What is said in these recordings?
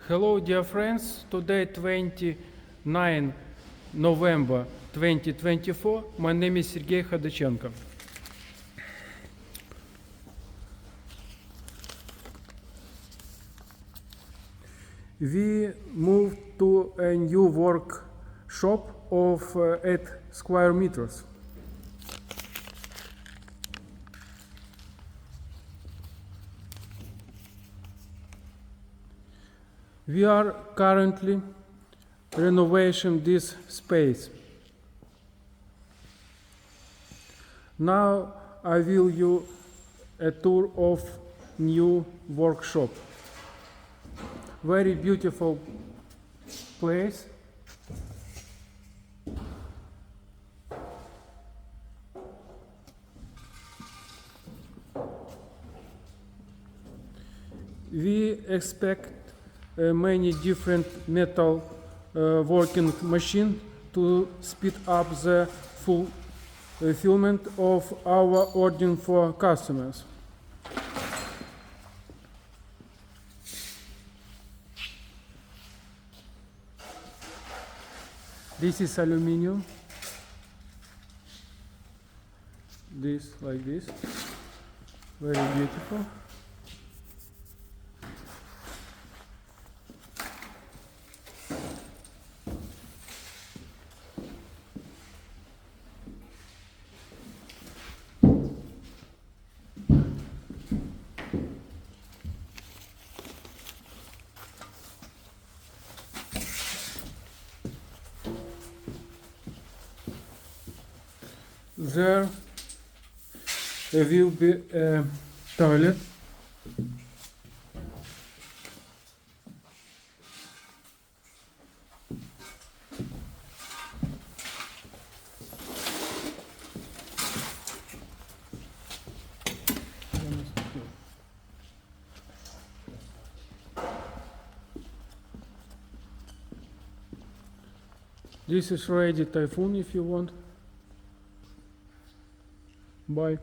Hello dear friends, today 29 November 2024, my name is Sergey Khodachenko. We moved to a new workshop of 8 square meters. We are currently renovating this space. Now I will you a tour of new workshop. Very beautiful place. We expect many different metal working machine to speed up the fulfillment of our ordering for customers. This is aluminum. This like this. Very beautiful. There will be a toilet. This is ready Typhoon if you want. Bye.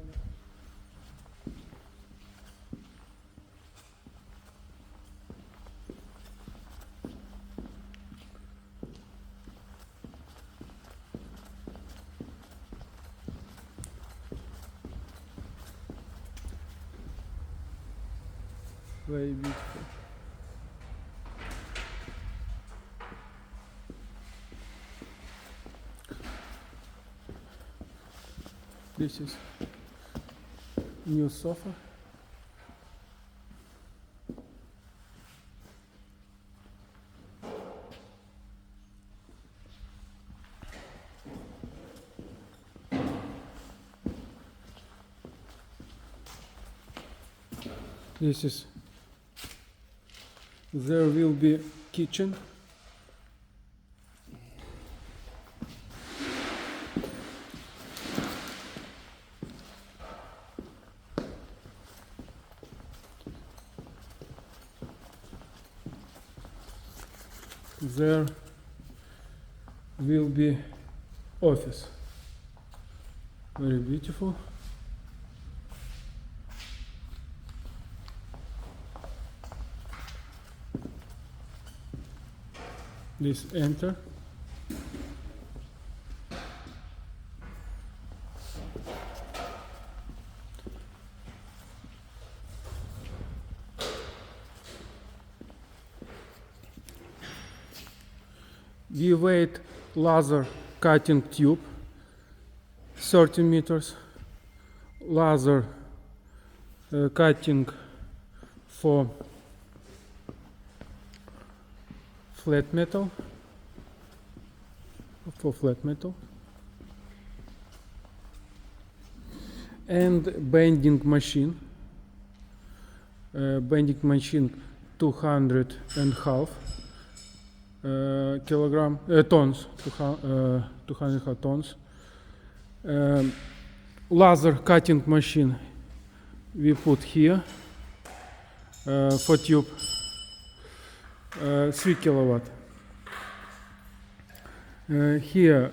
Very beautiful. This is new sofa. There will be kitchen. There will be office. Very beautiful. This enter. We wait laser cutting tube, 30 meters, laser cutting for flat metal, and bending machine, 200.5 tons, 200 tons. Laser cutting machine we put here for tube, 3 kilowatt. Here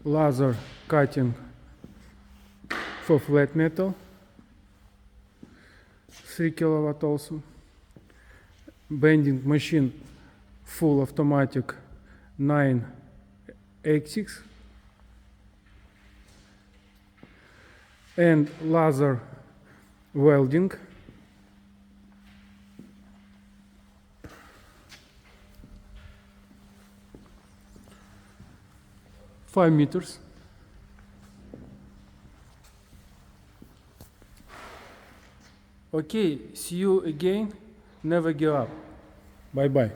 laser cutting for flat metal, 3 kilowatt also. Bending machine full automatic 9 axis and laser welding. Five meters. Okay, see you again. Never give up. Bye bye.